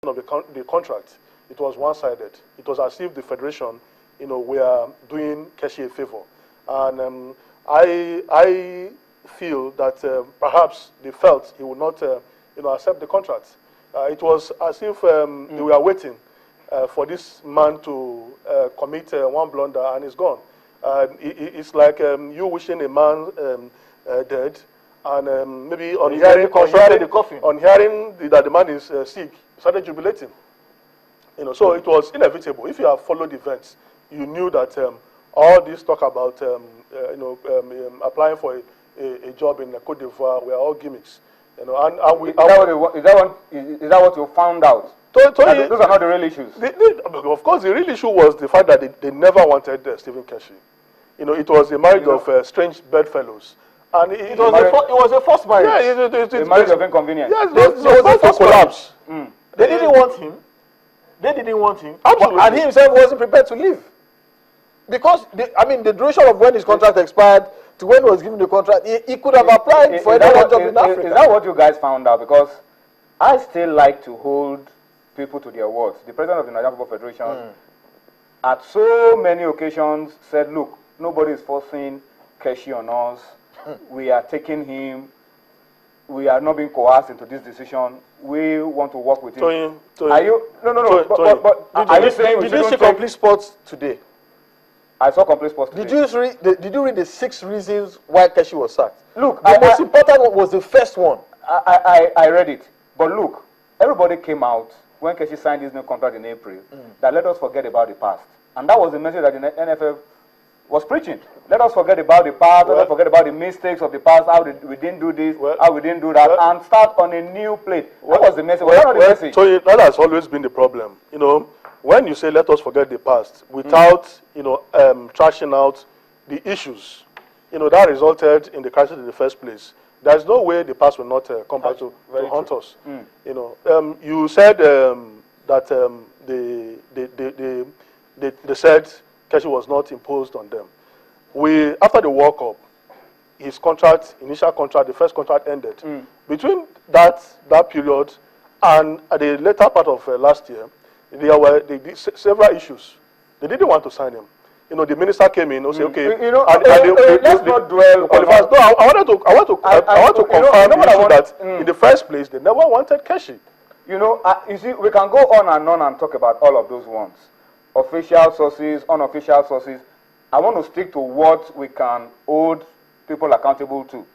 of the contract, it was one-sided. It was as if the federation, were doing Keshi a favor. And I feel that perhaps they felt he would not, accept the contract. It was as if they were waiting for this man to commit one blunder and he's gone. It's like you wishing a man dead, and maybe on hearing that the man is sick, you started jubilating. So it was inevitable. If you have followed events, you knew that all this talk about applying for a job in Côte d'Ivoire were all gimmicks. Is that what you found out? Those are not the real issues. Of course, the real issue was the fact that they never wanted Stephen Keshi. It was a marriage of strange bedfellows. And it was a forced marriage. Yeah, a marriage of inconvenience. Yes, it was a collapse. They didn't want him. They didn't want him. Absolutely. And he himself wasn't prepared to leave. Because, the duration of when his contract expired to when he was given the contract, he could have applied for any job in Africa. Is that what you guys found out? Because I still like to hold people to their words. The president of the Nigerian Football Federation, at so many occasions, said, look, nobody is forcing Keshi on us. We are taking him. We are not being coerced into this decision. We want to work with him. Are you? No. But are you saying we shouldn't take? Did you see Complete Sports today? I saw Complete Sports today. Did you read the 6 reasons why Keshi was sacked? Look, the most important one was the first one. I read it. But look, everybody came out when Keshi signed his new contract in April that let us forget about the past. And that was the message that the NFF was preaching. Let us forget about the past, let us forget about the mistakes of the past, how we didn't do this, how we didn't do that, and start on a new plate. That was the message. So that has always been the problem. When you say let us forget the past, without trashing out the issues, that resulted in the crisis in the first place. There's no way the past will not come back to haunt us. You said that they said Keshi was not imposed on them. After the World Cup, his initial contract, the first contract ended. Between that period and the later part of last year, there were several issues. They didn't want to sign him. The minister came in and said, okay. Let's not dwell on that. No, I want to confirm the issue that in the first place, they never wanted Keshi. You see, we can go on and talk about all of those ones. Official sources, unofficial sources. I want to stick to what we can hold people accountable to.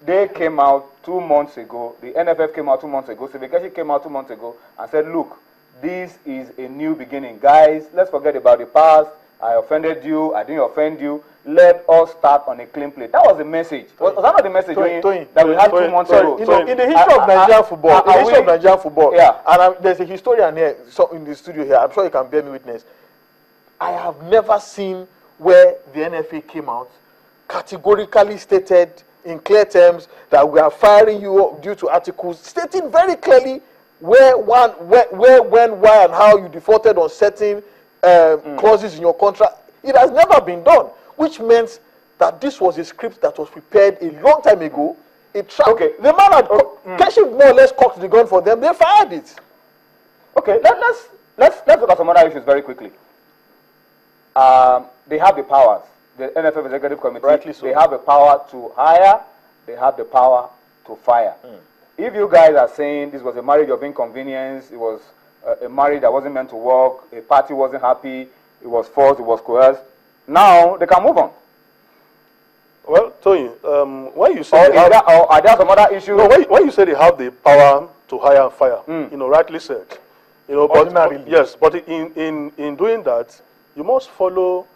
They came out 2 months ago, the NFF came out 2 months ago, Keshi came out 2 months ago and said, look, this is a new beginning. Guys, let's forget about the past. I offended you, I didn't offend you. Let us start on a clean plate. That was the message. Was that not the message that we had 2 months ago? In the history of Nigerian football, and there's a historian here in the studio here, I'm sure you can bear me witness. I have never seen where the NFA came out, categorically stated in clear terms that we are firing you due to articles, stating very clearly where, when, why, and how you defaulted on certain clauses in your contract. It has never been done, which means that this was a script that was prepared a long time ago. The man had Keshi more or less cocked the gun for them. They fired it. Okay, let's look at some other issues very quickly. They have the powers. The NFF Executive Committee, rightly so. They have the power to hire, they have the power to fire. If you guys are saying this was a marriage of inconvenience, it was a marriage that wasn't meant to work, a party wasn't happy, it was forced, it was coerced, now they can move on. Well, Tony, when you say are there some other issues? No, when you say they have the power to hire and fire, rightly said. But in doing that, you must follow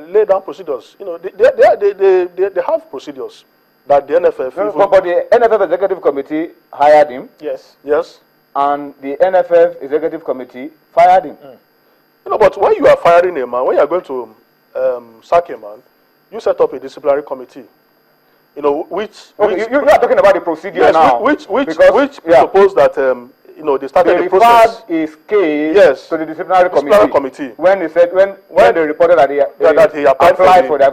lay down procedures. They have procedures that the NFF. But the NFF Executive Committee hired him. Yes. And the NFF Executive Committee fired him. But when you are firing a man, when you are going to sack a man, you set up a disciplinary committee. You are talking about the procedure now. Which suppose that they started the process. His case to the disciplinary committee. When they reported that he applied for the